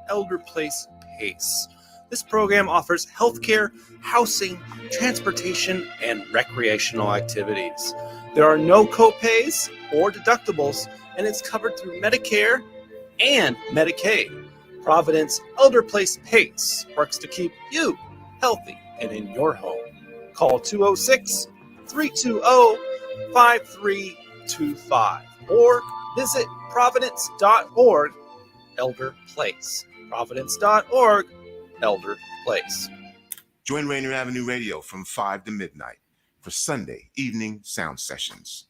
Elder Place PACE. This program offers healthcare, housing, transportation, and recreational activities. There are no copays or deductibles, and it's covered through Medicare and Medicaid. Providence Elder Place PACE works to keep you healthy and in your home. Call 206-320-5325 or visit providence.org Elder Place. Providence.org Elder Place. Join Rainier Avenue Radio from 5 to midnight for Sunday evening sound sessions.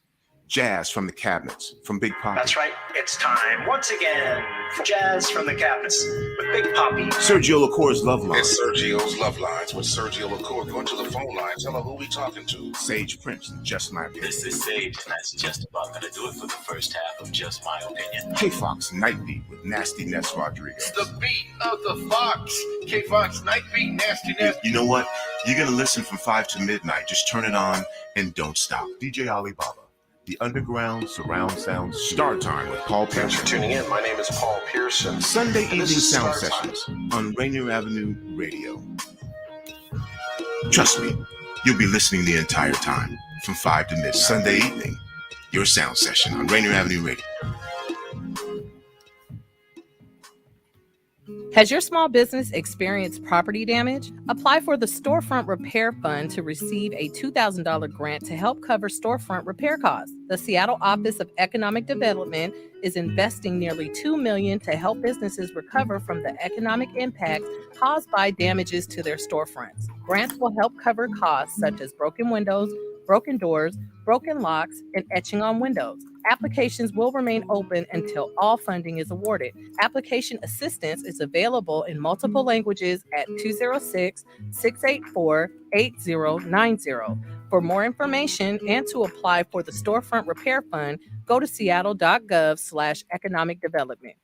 Jazz from the Cabinets from Big Poppy. That's right. It's time once again for Jazz from the Cabinets with Big Poppy. Sergio LaCour's Love Lines. It's Sergio's Love Lines with Sergio LaCour. Go to the phone line. Tell her who we talking to. Sage Prince and Just My Opinion. This is Sage, and that's just about going to do it for the first half of Just My Opinion. K-Fox Night Beat with Nasty Ness Rodriguez. It's the beat of the Fox. K-Fox Night Beat, Nasty Ness. You know what? You're going to listen from 5 to midnight. Just turn it on and don't stop. DJ Alibaba. The Underground Surround Sound Star Time with Paul Thanks Pearson. for tuning in. My name is Paul Pearson. Sunday evening this is sound Star Time. sessions on Rainier Avenue Radio. Trust me, you'll be listening the entire time from 5 to midnight. Sunday evening, your sound session on Rainier Avenue Radio. Has your small business experienced property damage? Apply for the Storefront Repair Fund to receive a $2,000 grant to help cover storefront repair costs. The Seattle Office of Economic Development is investing nearly $2 million to help businesses recover from the economic impact caused by damages to their storefronts. Grants will help cover costs such as broken windows, broken doors, broken locks, and etching on windows. Applications will remain open until all funding is awarded. Application assistance is available in multiple languages at 206-684-8090. For more information and to apply for the Storefront Repair Fund, go to seattle.gov/economic development.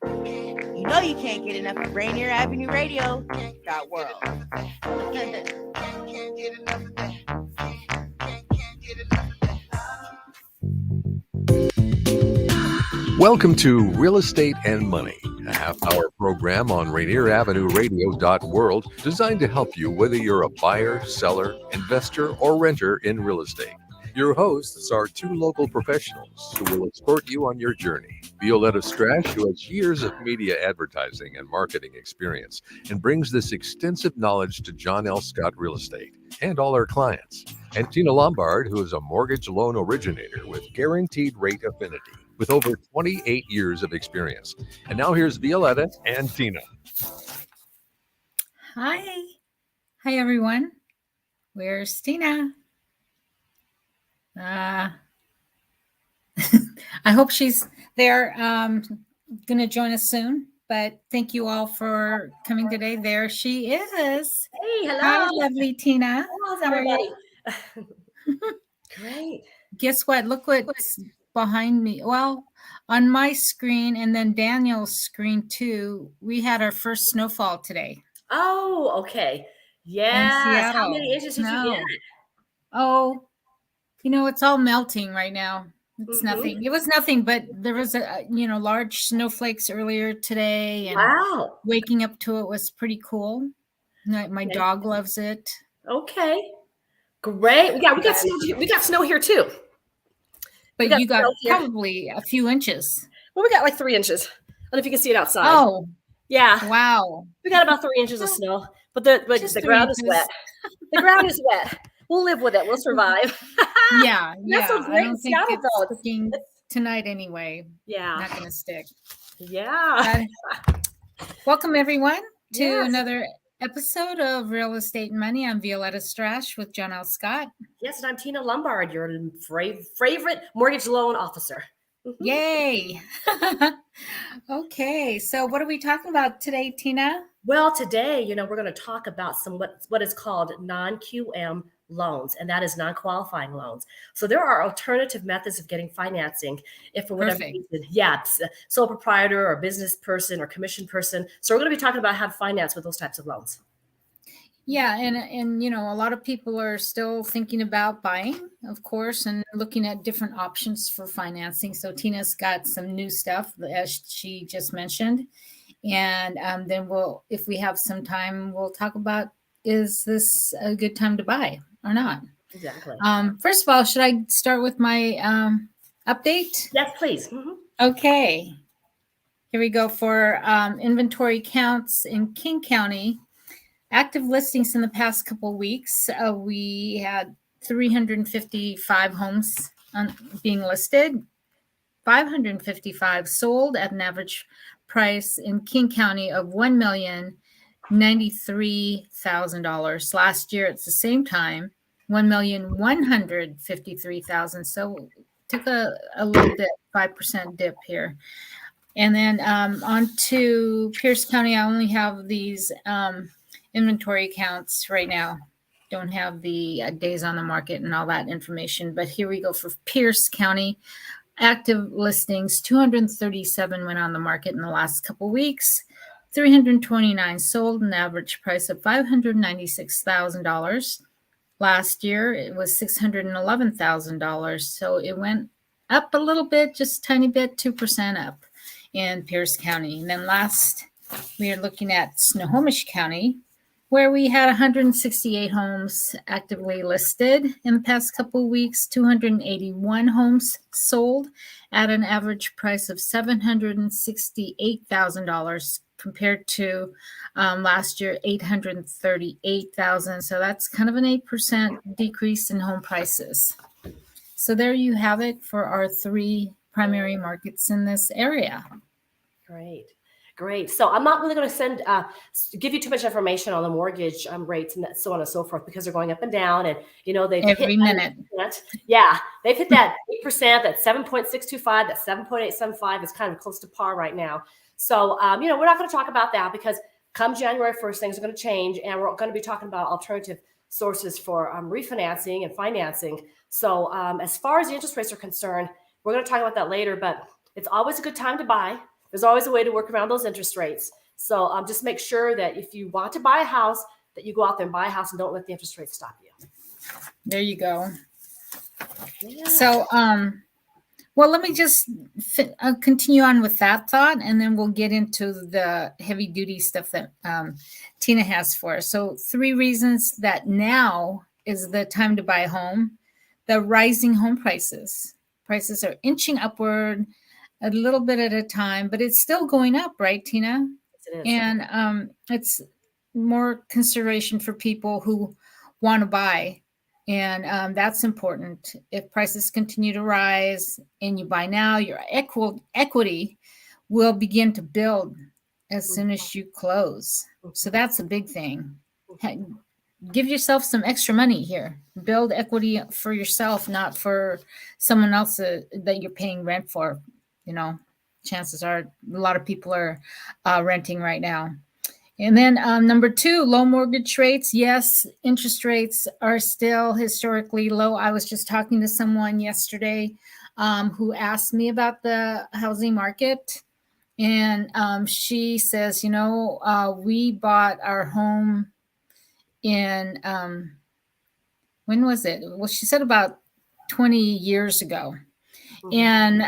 You know you can't get enough of Rainier Avenue Radio. .world. Welcome to Real Estate and Money, a half-hour program on Rainier Avenue Radio.world designed to help you whether you're a buyer, seller, investor, or renter in real estate. Your hosts are two local professionals who will escort you on your journey. Violeta Strash, who has years of media advertising and marketing experience and brings this extensive knowledge to John L. Scott Real Estate and all our clients. And Tina Lombard, who is a mortgage loan originator with guaranteed rate affinity, with over 28 years of experience. And now here's Violeta and Tina. Hi. Hi, everyone. Where's Tina? I hope she's there, going to join us soon. But thank you all for coming today. There she is. Hey, hello. Hi, lovely Tina. How's everybody? Great. Guess what? Look what's behind me. Well, on my screen and then Daniel's screen too, we had our first snowfall today. Oh, okay. Yeah. How many inches did you get? Oh, it's all melting right now. It's nothing. It was nothing, but there was large snowflakes earlier today, and wow, waking up to it was pretty cool. My dog loves it. Okay, great. We got snow here too. But you got probably a few inches. Well, we got like 3 inches. I don't know if you can see it outside. Oh, yeah. Wow. We got about 3 inches of snow, but the ground is wet. The ground is wet. We'll live with it. We'll survive. Yeah. That's so great. I don't think it's sticking tonight anyway. Yeah. Not going to stick. Yeah. Welcome, everyone, to another episode of Real Estate and Money. I'm Violeta Strash with John L. Scott. Yes, and I'm Tina Lombard, your favorite mortgage loan officer. Yay. Okay. So what are we talking about today, Tina? Well, today, we're going to talk about what is called NonQM loans, and that is non-qualifying loans. So there are alternative methods of getting financing if for whatever reason, sole proprietor or business person or commission person. So we're going to be talking about how to finance with those types of loans. Yeah, and a lot of people are still thinking about buying, of course, and looking at different options for financing. So Tina's got some new stuff, as she just mentioned. And then if we have some time, we'll talk about, is this a good time to buy or not? Exactly. First of all, should I start with my update? Yes, please. Okay. Here we go for inventory counts in King County. Active listings in the past couple weeks. We had 355 homes being listed, 555 sold at an average price in King County of $1,093,000. Last year, it's the same time, $1,153,000. So took a little bit, 5% dip here. And then on to Pierce County, I only have these inventory counts right now. Don't have the days on the market and all that information. But here we go for Pierce County. Active listings, 237 went on the market in the last couple weeks. 329 sold, an average price of $596,000. Last year, it was $611,000. So it went up a little bit, just a tiny bit, 2% up in Pierce County. And then last, we are looking at Snohomish County, where we had 168 homes actively listed in the past couple of weeks, 281 homes sold at an average price of $768,000 compared to last year, $838,000. So that's kind of an 8% decrease in home prices. So there you have it for our 3 primary markets in this area. Great. So I'm not really going to give you too much information on the mortgage rates and so on and so forth, because they're going up and down, and they've every hit minute. Yeah, they've hit that 8%, that 7.625, that 7.875 is kind of close to par right now. So we're not going to talk about that, because come January 1st, things are going to change, and we're going to be talking about alternative sources for refinancing and financing. So as far as the interest rates are concerned, we're going to talk about that later, but it's always a good time to buy. There's always a way to work around those interest rates. So just make sure that if you want to buy a house, that you go out there and buy a house and don't let the interest rate stop you. There you go. Yeah. So, well, let me just continue on with that thought, and then we'll get into the heavy duty stuff that Tina has for us. So 3 reasons that now is the time to buy a home. The rising home prices. Prices are inching upward a little bit at a time, but it's still going up, right, Tina? Yes, it is. And it's more consideration for people who want to buy. And that's important. If prices continue to rise and you buy now, your equity will begin to build as soon as you close. So that's a big thing. Give yourself some extra money here. Build equity for yourself, not for someone else that you're paying rent for. Chances are a lot of people are renting right now. And then number 2, low mortgage rates. Yes, interest rates are still historically low. I was just talking to someone yesterday who asked me about the housing market. And she says, we bought our home in, when was it? Well, she said about 20 years ago. And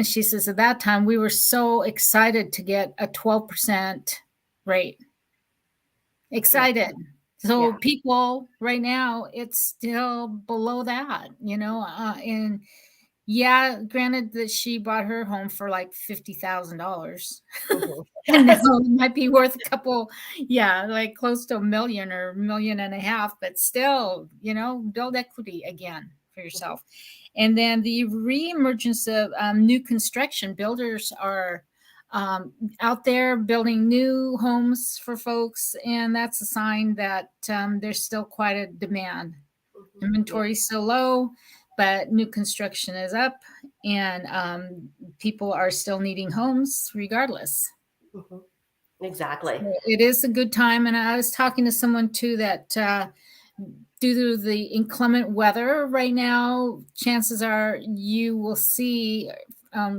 she says at that time we were so excited to get a 12% rate. Excited. So people right now, it's still below that, and granted that she bought her home for like $50,000 and now it might be worth a couple, like close to $1 million or $1.5 million, but still, build equity again for yourself. And then the reemergence of new construction. Builders are out there building new homes for folks, and that's a sign that there's still quite a demand. Inventory is so low, but new construction is up, and people are still needing homes regardless. Exactly. So it is a good time, and I was talking to someone too that due to the inclement weather right now, chances are you will see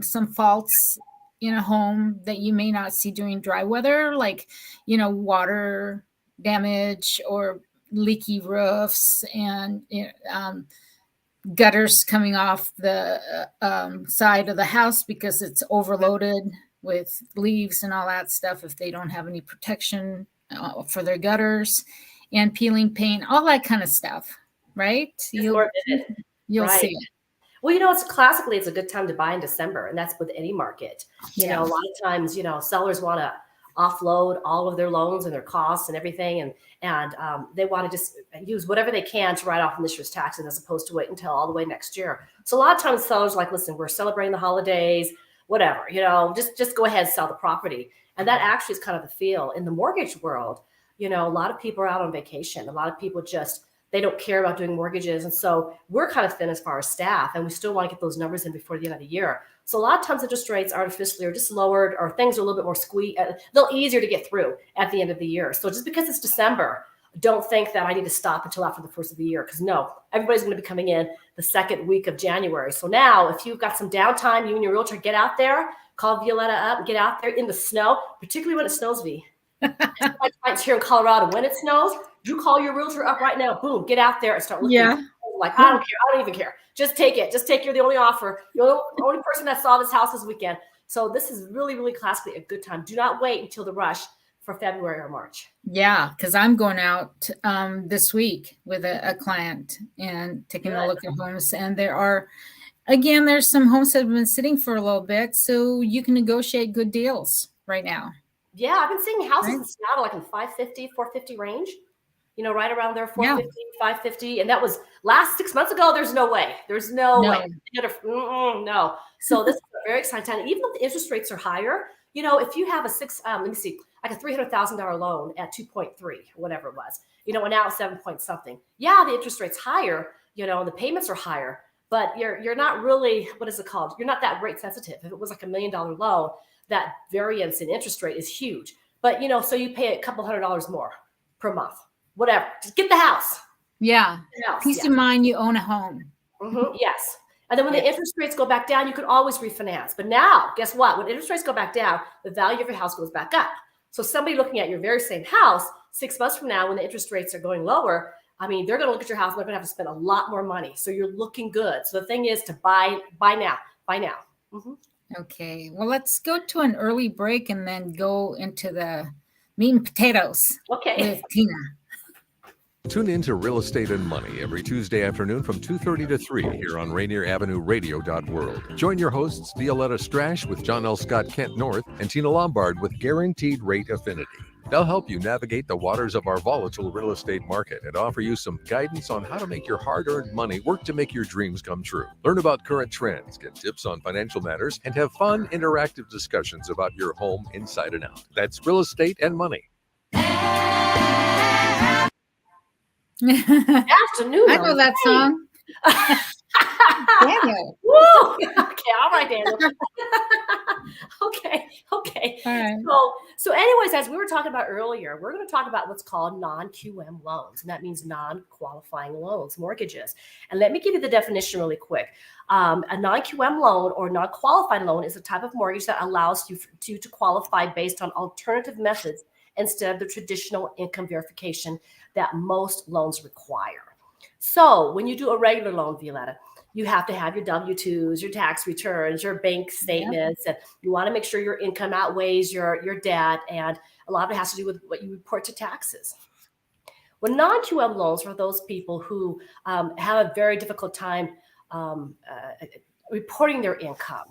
some faults in a home that you may not see during dry weather, like, water damage or leaky roofs and gutters coming off the side of the house because it's overloaded with leaves and all that stuff if they don't have any protection for their gutters, and peeling paint, all that kind of stuff, right? You'll Right. see it. Well, it's classically, it's a good time to buy in December, and that's with any market. You know, a lot of times, sellers want to offload all of their loans and their costs and everything, and they want to just use whatever they can to write off in this year's taxes as opposed to wait until all the way next year. So a lot of times sellers are like, listen, we're celebrating the holidays, whatever, just go ahead and sell the property. And that actually is kind of the feel in the mortgage world. A lot of people are out on vacation. A lot of people they don't care about doing mortgages. And so we're kind of thin as far as staff, and we still want to get those numbers in before the end of the year. So a lot of times interest rates artificially are just lowered, or things are a little bit more a little easier to get through at the end of the year. So just because it's December, don't think that I need to stop until after the first of the year, because no, everybody's going to be coming in the second week of January. So now if you've got some downtime, you and your realtor, get out there, call Violeta up and get out there in the snow, particularly when it snows, V. My clients here in Colorado, when it snows, you call your realtor up right now, boom, get out there and start looking. Yeah. Like, I don't care. I don't even care. Just take it. You're the only offer. You're the only person that saw this house this weekend. So this is really, really classically a good time. Do not wait until the rush for February or March. Yeah, because I'm going out this week with a client and taking a look at homes. And there's some homes that have been sitting for a little bit. So you can negotiate good deals right now. Yeah, I've been seeing houses in Seattle like in 550, 450 range. Right around there, 450, 550. And that was last 6 months ago. There's no way. There's no way. No. So this is a very exciting time. Even if the interest rates are higher, if you have like a $300,000 loan at 2.3 or whatever it was, and now it's 7 point something. Yeah, the interest rate's higher, and the payments are higher, but you're not really, what is it called? You're not that rate sensitive. If it was like $1 million loan, that variance in interest rate is huge. But, so you pay a couple $100 more per month. Whatever, just get the house. Yeah. Peace of mind, you own a home. Mm-hmm. Yes. And then when the interest rates go back down, you can always refinance. But now, guess what? When interest rates go back down, the value of your house goes back up. So somebody looking at your very same house 6 months from now, when the interest rates are going lower, they're going to look at your house and they're going to have to spend a lot more money. So you're looking good. So the thing is to buy now. Mm-hmm. Okay. Well, let's go to an early break and then go into the meat and potatoes. Okay. With Tina. Tune in to Real Estate and Money every Tuesday afternoon from 2:30 to 3 here on Rainier Avenue Radio.world. Join your hosts Violeta Strash with John L. Scott Kent North and Tina Lombard with Guaranteed Rate Affinity. They'll help you navigate the waters of our volatile real estate market and offer you some guidance on how to make your hard-earned money work to make your dreams come true. Learn about current trends, get tips on financial matters, and have fun, interactive discussions about your home inside and out. That's Real Estate and Money. Afternoon. I know that song. Daniel. Woo! Okay, all right, Daniel. Okay. All right. So anyways, as we were talking about earlier, we're going to talk about what's called non-QM loans, and that means non-qualifying loans, mortgages. And let me give you the definition really quick. A non-QM loan or non-qualifying loan is a type of mortgage that allows you to qualify based on alternative methods instead of the traditional income verification that most loans require. So when you do a regular loan, Violeta, you have to have your W-2s, your tax returns, your bank statements, and you want to make sure your income outweighs your debt. And a lot of it has to do with what you report to taxes. Well, non-QM loans are those people who have a very difficult time reporting their income.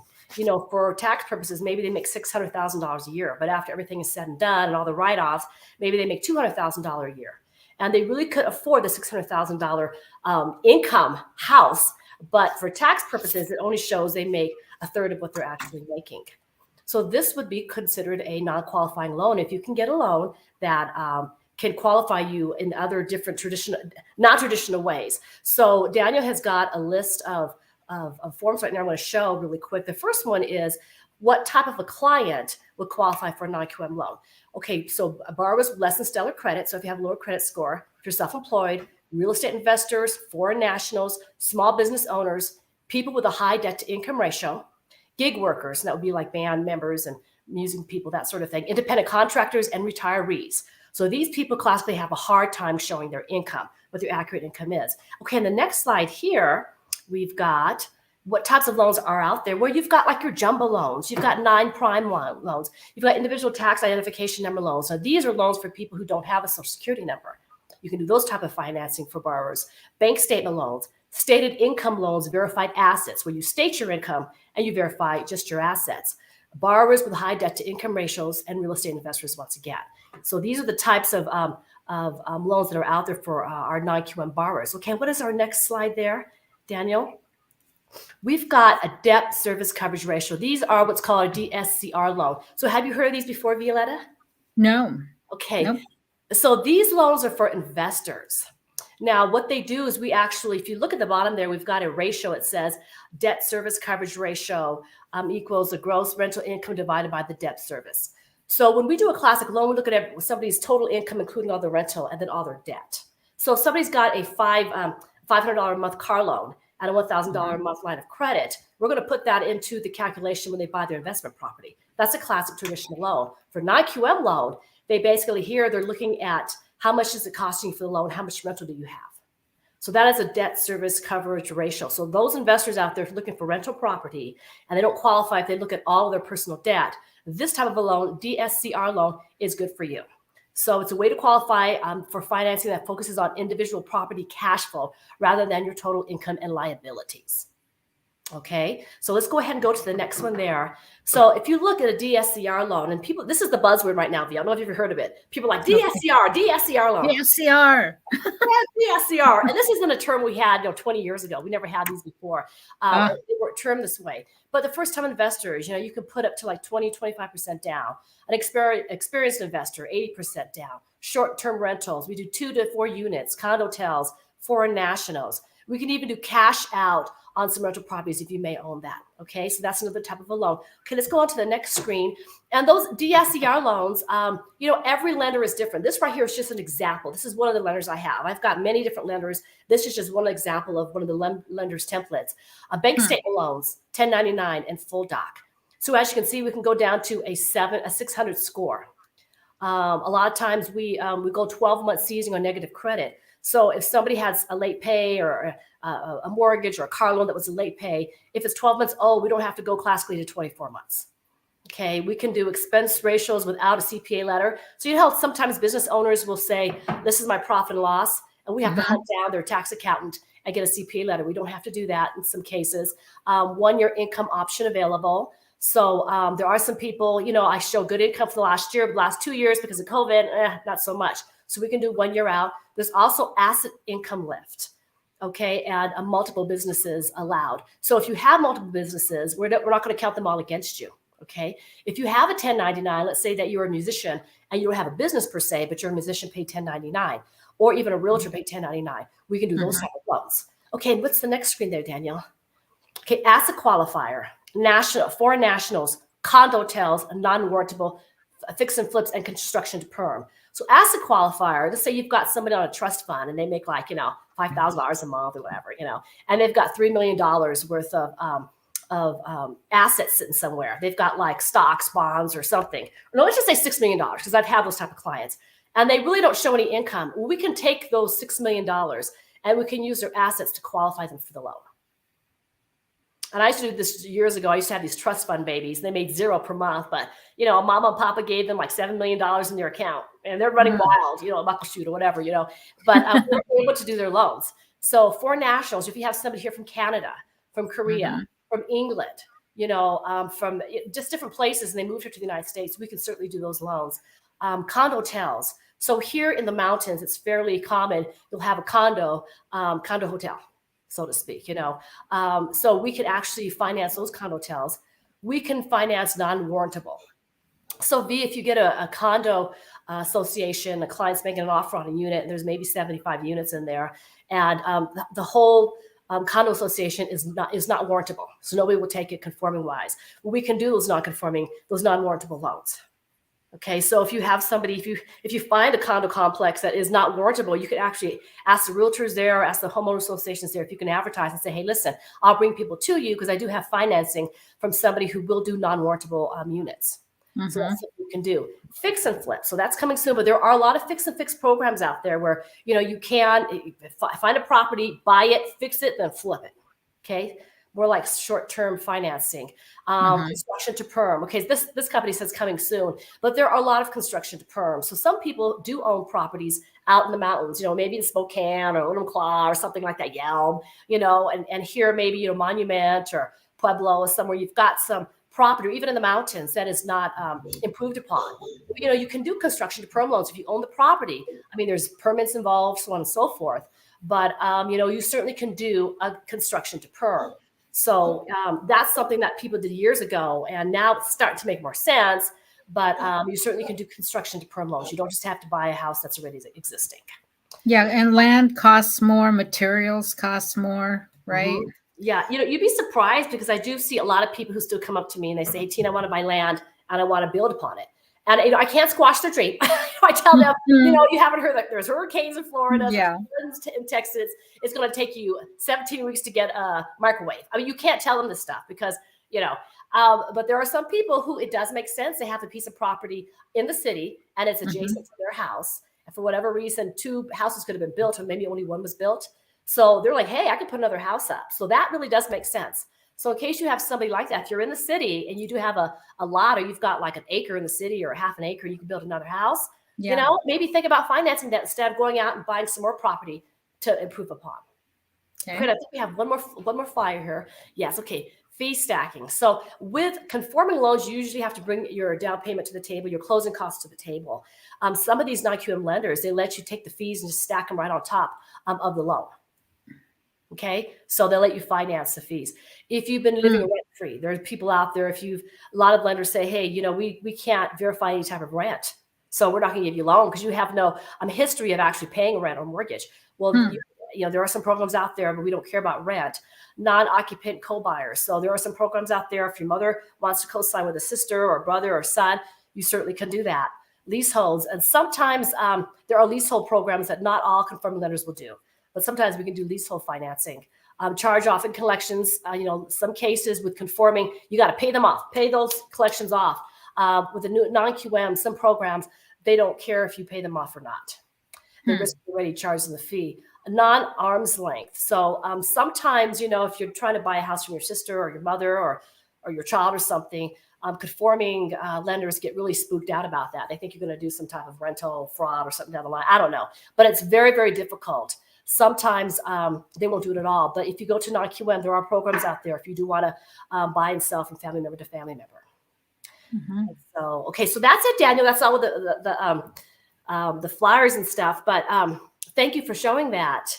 For tax purposes, maybe they make $600,000 a year, but after everything is said and done and all the write-offs, maybe they make $200,000 a year. And they really could afford the $600,000 income house, but for tax purposes, it only shows they make a third of what they're actually making. So this would be considered a non-qualifying loan if you can get a loan that can qualify you in other different non-traditional ways. So Daniel has got a list of forms right now I'm going to show really quick. The first one is what type of a client would qualify for a non-QM loan. Okay, so borrowers with less than stellar credit. So if you have a lower credit score, if you're self-employed, real estate investors, foreign nationals, small business owners, people with a high debt to income ratio, gig workers, and that would be like band members and music people, that sort of thing, independent contractors and retirees. So these people classically have a hard time showing their income, what their accurate income is. Okay, in the next slide here, we've got what types of loans are out there, where you've got like your jumbo loans, you've got 9 prime loans, you've got individual tax identification number loans. Now, these are loans for people who don't have a social security number. You can do those type of financing for borrowers. Bank statement loans, stated income loans, verified assets, where you state your income and you verify just your assets. Borrowers with high debt to income ratios, and real estate investors once again. So these are the types of loans that are out there for our non-QM borrowers. Okay, what is our next slide there, Daniel? We've got a debt service coverage ratio. These are what's called a DSCR loan. So have you heard of these before, Violeta? No. Okay. Nope. So these loans are for investors. Now, what they do is we actually, if you look at the bottom there, we've got a ratio. It says debt service coverage ratio equals the gross rental income divided by the debt service. So when we do a classic loan, we look at somebody's total income, including all the rental and then all their debt. So if somebody's got a $500 a month car loan and a $1,000 a month line of credit, we're going to put that into the calculation when they buy their investment property. That's a classic traditional loan. For non-QM loan, they basically here, they're looking at how much is it costing you for the loan? How much rental do you have? So that is a debt service coverage ratio. So those investors out there looking for rental property and they don't qualify if they look at all of their personal debt, this type of a loan, DSCR loan, is good for you. So it's a way to qualify for financing that focuses on individual property cash flow rather than your total income and liabilities. Okay, so let's go ahead and go to the next one there. So if you look at a DSCR loan, and people, this is the buzzword right now, I don't know if you've ever heard of it. People are like, DSCR loan. DSCR. DSCR. And this isn't a term we had 20 years ago. We never had these before. They weren't termed this way. But the first time investors, you can put up to like 20, 25% down. An experienced investor, 80% down. Short-term rentals, we do 2 to 4 units, condos, foreign nationals. We can even do cash out on some rental properties if you may own that. Okay, so that's another type of a loan. Okay, let's go on to the next screen. And those DSCR loans, every lender is different. This right here is just an example. This is one of the lenders I have. I've got many different lenders. This is just one example of one of the lenders' templates. Bank statement loans, 1099 and full doc. So as you can see, we can go down to a 600 score. A lot of times we go 12 months seizing on negative credit. So if somebody has a late pay or a mortgage or a car loan that was a late pay, if it's 12 months old, we don't have to go classically to 24 months. Okay, we can do expense ratios without a CPA letter. So sometimes business owners will say, this is my profit and loss, and we have to hunt down their tax accountant and get a CPA letter. We don't have to do that in some cases. 1-year income option available. So there are some people, I show good income for the last year, but the last 2 years because of COVID, not so much. So we can do 1 year out. There's also asset income lift, okay, and multiple businesses allowed. So if you have multiple businesses, we're not going to count them all against you, okay? If you have a 1099, let's say that you're a musician and you don't have a business per se, but you're a musician paid 1099, or even a realtor paid 1099, we can do those type of loans. Okay, and what's the next screen there, Danielle? Okay, asset qualifier, foreign nationals, condo hotels, non-warrantable, fix and flips, and construction to perm. So asset qualifier, let's say you've got somebody on a trust fund and they make like, $5,000 a month or whatever, and they've got $3 million worth of assets sitting somewhere. They've got like stocks, bonds, or something. Or no, let's just say $6 million because I've had those type of clients and they really don't show any income. Well, we can take those $6 million and we can use their assets to qualify them for the loan. And I used to do this years ago. I used to have these trust fund babies. They made $0 per month, but mama and papa gave them like $7 million in their account, and they're running wild, muckleshoot or whatever, But we're able to do their loans. So for nationals, if you have somebody here from Canada, from Korea, from England, from just different places, and they moved here to the United States, we can certainly do those loans. Condo hotels. So here in the mountains, it's fairly common. You'll have a condo hotel, so to speak, so we can actually finance those condo hotels. We can finance non-warrantable. So if you get a condo association, the client's making an offer on a unit, and there's maybe 75 units in there, and the whole condo association is not warrantable. So nobody will take it conforming wise. Well, we can do those non-warrantable loans. Okay, so if you have somebody, if you find a condo complex that is not warrantable, you can actually ask the realtors there, ask the homeowner associations there if you can advertise and say, hey, listen, I'll bring people to you because I do have financing from somebody who will do non-warrantable units. So that's what you can do. Fix and flip. So that's coming soon, but there are a lot of fix and fix programs out there where, you can find a property, buy it, fix it, then flip it. Okay. more like short-term financing, construction to perm. Okay, this company says coming soon, but there are a lot of construction to perm. So some people do own properties out in the mountains, maybe in Spokane or Enumclaw or something like that, Yelm, and here maybe, Monument or Pueblo is somewhere you've got some property, or even in the mountains, that is not improved upon. You can do construction to perm loans if you own the property. I mean, there's permits involved, so on and so forth. But, you certainly can do a construction to perm. So that's something that people did years ago, and now it's starting to make more sense. But you certainly can do construction to perm loans. You don't just have to buy a house that's already existing. Yeah, and land costs more, materials cost more, right? Mm-hmm. Yeah, you'd be surprised, because I do see a lot of people who still come up to me and they say, hey, Tina, I want to buy land and I want to build upon it. And I can't squash their dream. I tell them, you haven't heard that there's hurricanes in Florida, in Texas. It's going to take you 17 weeks to get a microwave. I mean, you can't tell them this stuff because, but there are some people who it does make sense. They have a piece of property in the city and it's adjacent to their house. And for whatever reason, 2 houses could have been built, or maybe only 1 was built. So they're like, hey, I could put another house up. So that really does make sense. So in case you have somebody like that, if you're in the city and you do have a lot, or you've got like an acre in the city or half an acre, you can build another house, maybe think about financing that instead of going out and buying some more property to improve upon. Okay. Great. I think we have one more flyer here. Yes. Okay. Fee stacking. So with conforming loans, you usually have to bring your down payment to the table, your closing costs to the table. Some of these non-QM lenders, they let you take the fees and just stack them right on top of the loan. Okay, so they'll let you finance the fees. If you've been living rent-free, there's people out there, a lot of lenders say, hey, we can't verify any type of rent. So we're not going to give you a loan because you have no history of actually paying rent or mortgage. Well, there are some programs out there, but we don't care about rent. Non-occupant co-buyers. So there are some programs out there. If your mother wants to co-sign with a sister or brother or son, you certainly can do that. Leaseholds. And sometimes there are leasehold programs that not all conforming lenders will do. But sometimes we can do leasehold financing, charge off and collections. Some cases with conforming, you got to pay them off, pay those collections off. With the new non-QM, some programs, they don't care if you pay them off or not. They risk already charging the fee. Non-arm's length. So sometimes, if you're trying to buy a house from your sister or your mother or your child or something, conforming lenders get really spooked out about that. They think you're going to do some type of rental fraud or something down the line. I don't know. But it's very, very difficult. Sometimes they won't do it at all. But if you go to non-QM, there are programs out there if you do want to buy and sell from family member to family member. So, okay, so that's it, Daniel. That's all with the flyers and stuff. But thank you for showing that.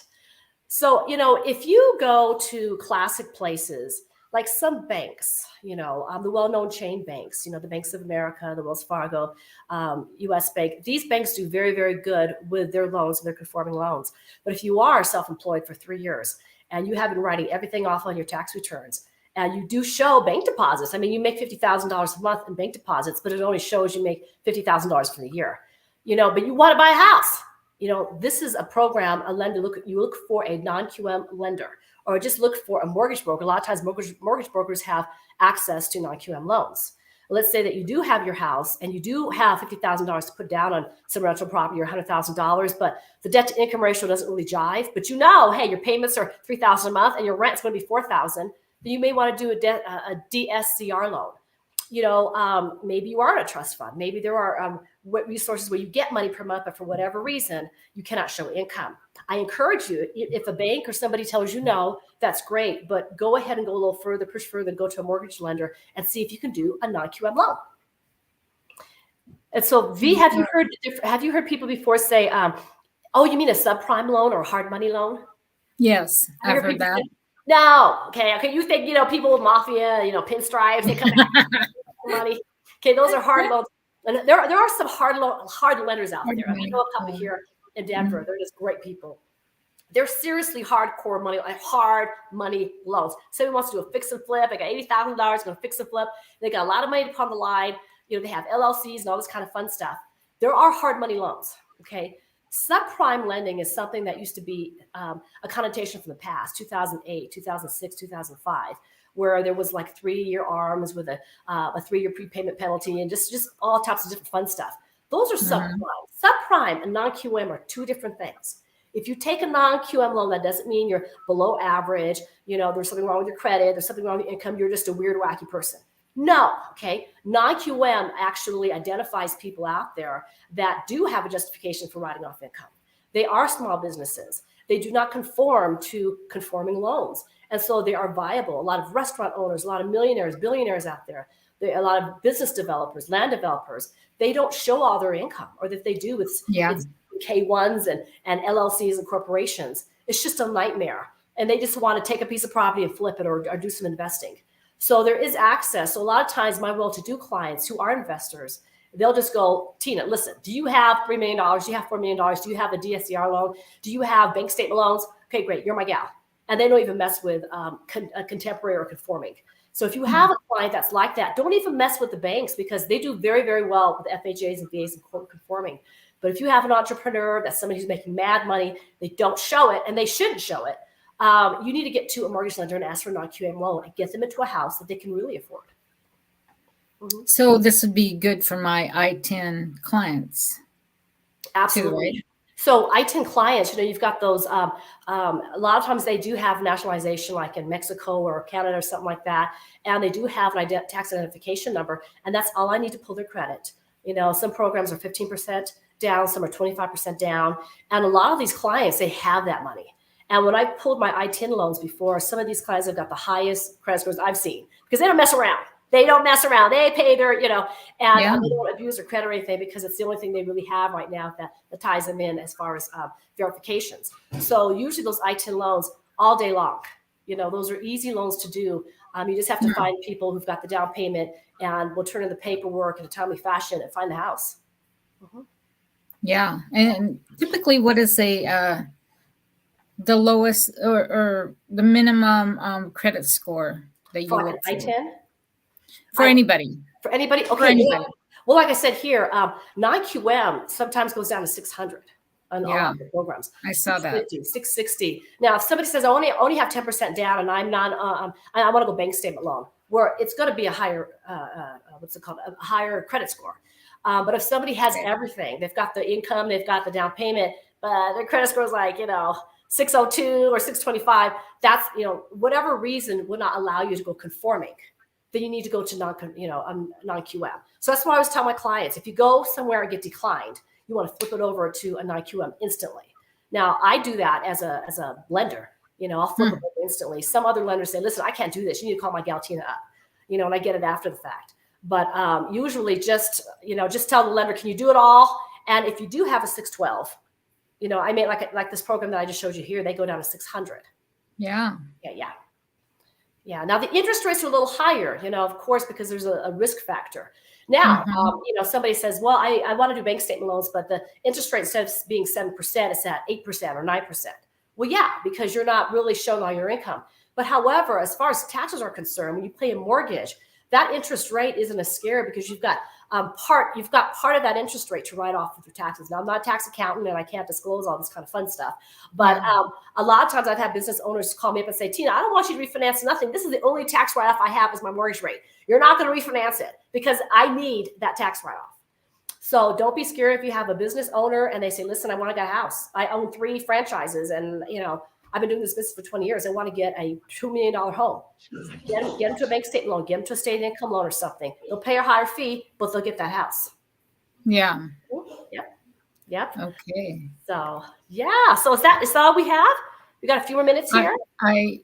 So, if you go to classic places, like some banks, the well-known chain banks, the Banks of America, the Wells Fargo, U.S. Bank, these banks do very, very good with their loans, their conforming loans. But if you are self-employed for 3 years and you have been writing everything off on your tax returns, and you do show bank deposits, you make $50,000 a month in bank deposits, but it only shows you make $50,000 for the year, but you want to buy a house. This is a program, a lender, you look for a non-QM lender, or just look for a mortgage broker. A lot of times mortgage brokers have access to non-QM loans. Let's say that you do have your house and you do have $50,000 to put down on some rental property or $100,000, but the debt to income ratio doesn't really jive. But hey, your payments are $3,000 a month and your rent's going to be $4,000. Then you may want to do a DSCR loan. Maybe you are in a trust fund. Maybe there are resources where you get money per month, but for whatever reason, you cannot show income. I encourage you, if a bank or somebody tells you no, that's great, but go ahead and go a little further, push further, and go to a mortgage lender and see if you can do a non-QM loan. And so, V, have you heard people before say, oh, you mean a subprime loan or a hard money loan? Yes, I've heard that. No. Okay. You think, people with mafia, pinstripes, they come back money. Okay. Those are hard loans. And there are some hard lenders out there. I know a couple here in Denver. They're just great people. They're seriously hardcore hard money loans. Somebody wants to do a fix and flip. They got $80,000 going to fix and flip. They got a lot of money upon the line. They have LLCs and all this kind of fun stuff. There are hard money loans. Okay. Subprime lending is something that used to be a connotation from the past, 2008, 2006, 2005, where there was like 3-year arms with a 3-year prepayment penalty and just all types of different fun stuff. Those are subprime. Subprime and non-QM are two different things. If you take a non-QM loan, that doesn't mean you're below average. There's something wrong with your credit. There's something wrong with your income. You're just a weird, wacky person. No, okay. Non-QM actually identifies people out there that do have a justification for writing off income. They are small businesses. They do not conform to conforming loans. And so they are viable. A lot of restaurant owners, a lot of millionaires, billionaires out there, a lot of business developers, land developers, they don't show all their income, or that they do, it's K1s and LLCs and corporations. It's just a nightmare. And they just want to take a piece of property and flip it or do some investing. So there is access. So a lot of times my well-to-do clients who are investors, they'll just go, Tina, listen, do you have $3 million? Do you have $4 million? Do you have a DSCR loan? Do you have bank statement loans? Okay, great. You're my gal. And they don't even mess with contemporary or conforming. So if you have a client that's like that, don't even mess with the banks, because they do very, very well with FHAs and VAs and conforming. But if you have an entrepreneur, that's somebody who's making mad money, they don't show it, and they shouldn't show it. You need to get to a mortgage lender and ask for a non-QM loan and get them into a house that they can really afford. Mm-hmm. So this would be good for my I10 clients. Absolutely. Too, right? So I10 clients, you've got those, a lot of times they do have nationalization, like in Mexico or Canada or something like that. And they do have an tax identification number. And that's all I need to pull their credit. Some programs are 15% down, some are 25% down. And a lot of these clients, they have that money. And when I pulled my I10 loans before, some of these clients have got the highest credit scores I've seen, because they don't mess around. They don't mess around. They pay their, and they don't abuse their credit or anything, because it's the only thing they really have right now that ties them in as far as verifications. So usually those I10 loans all day long, those are easy loans to do. You just have to find people who've got the down payment, and will turn in the paperwork in a timely fashion and find the house. Mm-hmm. Yeah. And typically what is the lowest or the minimum credit score that you would see? I10? For anybody. For anybody? Okay. For anybody. Well, like I said here, non-QM sometimes goes down to 600 on all of the programs. I saw that. 660. Now, if somebody says, I only have 10% down and I'm not, I want to go bank statement loan, where it's going to be a higher, a higher credit score. But if somebody has everything, they've got the income, they've got the down payment, but their credit score is like, 602 or 625, that's, whatever reason would not allow you to go conforming, then you need to go to non-QM. So that's why I always tell my clients, if you go somewhere and get declined, you want to flip it over to a non-QM instantly. Now, I do that as a lender. I'll flip it over instantly. Some other lenders say, listen, I can't do this. You need to call my gal Tina up, and I get it after the fact. But usually just tell the lender, can you do it all? And if you do have a 612, I mean, like this program that I just showed you here, they go down to 600. Yeah. Yeah. Now the interest rates are a little higher, of course, because there's a risk factor. Now, somebody says, well, I want to do bank statement loans, but the interest rate, instead of being 7%, it's at 8% or 9%. Well, yeah, because you're not really showing all your income. But however, as far as taxes are concerned, when you pay a mortgage, that interest rate isn't as scary, because you've got part of that interest rate to write off with your taxes. Now, I'm not a tax accountant and I can't disclose all this kind of fun stuff. But a lot of times I've had business owners call me up and say, Tina, I don't want you to refinance nothing. This is the only tax write-off I have is my mortgage rate. You're not going to refinance it because I need that tax write-off. So don't be scared if you have a business owner and they say, listen, I want to get a house. I own 3 franchises and, I've been doing this business for 20 years. I want to get a $2 million home. Get them to a bank statement loan. Get them to a state income loan or something. They'll pay a higher fee, but they'll get that house. Yeah. Yep. Okay. So, yeah. So is that all we have? We got a few more minutes here. We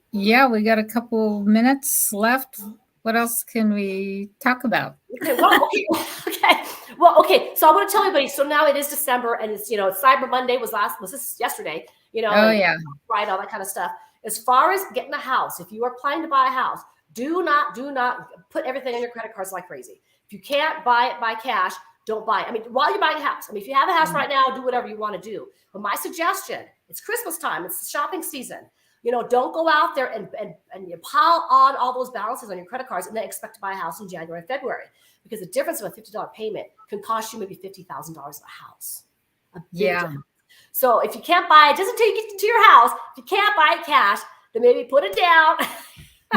got a couple minutes left. What else can we talk about? Okay. Well, okay. So I want to tell everybody. So now it is December, and it's Cyber Monday was this yesterday. Right, all that kind of stuff. As far as getting a house, if you are planning to buy a house, do not put everything on your credit cards like crazy. If you can't buy it by cash, don't buy it. I mean, while you're buying a house, if you have a house right now, do whatever you want to do. But my suggestion, it's Christmas time, it's the shopping season. Don't go out there and you pile on all those balances on your credit cards and then expect to buy a house in January and February, because the difference of a $50 payment can cost you maybe $50,000 a house. Difference. So if you can't buy it, just until you get to your house, if you can't buy it cash, then maybe put it down.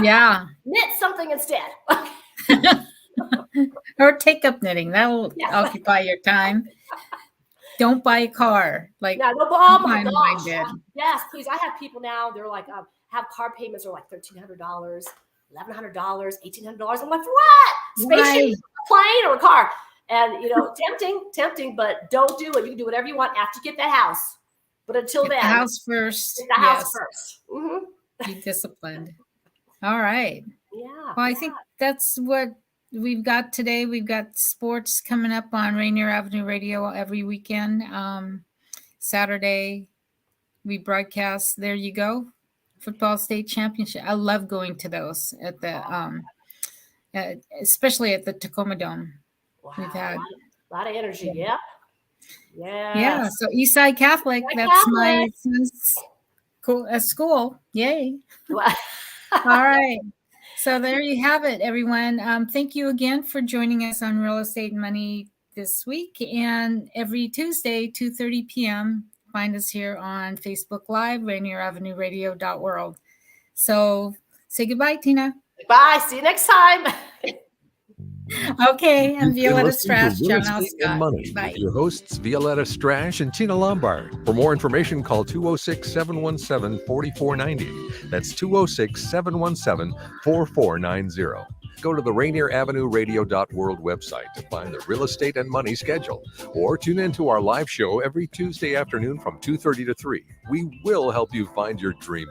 Yeah. Knit something instead. Or take up knitting. That will occupy your time. Don't buy a car. Like, yeah, oh my mine gosh. did. Yes, please. I have people now, they're like, have car payments are like $1,300, $1,100, $1,800. I'm like, for what? Spaceship, plane, or a car? And, tempting, but don't do it. You can do whatever you want after you get that house. But until Get then, the house first. get the house first. Mm-hmm. Be disciplined. All right. Yeah. Well, I think that's what we've got today. We've got sports coming up on Rainier Avenue Radio every weekend. Saturday, we broadcast. There you go. Football state championship. I love going to those at the, especially at the Tacoma Dome. Wow. We've had a lot of energy. Yeah. Yeah. So Eastside Catholic. That's my school. Yay. Wow. All right. So there you have it, everyone. Thank you again for joining us on Real Estate and Money this week. And every Tuesday, 2:30 p.m., find us here on Facebook Live, Rainier Avenue Radio.world. So say goodbye, Tina. Bye. See you next time. Okay. I'm Violeta Listening Strash, to Real John Estate and Scott. Money Bye. with your hosts, Violeta Strash and Tina Lombard. For more information, call 206-717-4490. That's 206-717-4490. Go to the Rainier Avenue Radio.world website to find the Real Estate and Money schedule, or tune in to our live show every Tuesday afternoon from 2:30 to 3. We will help you find your dream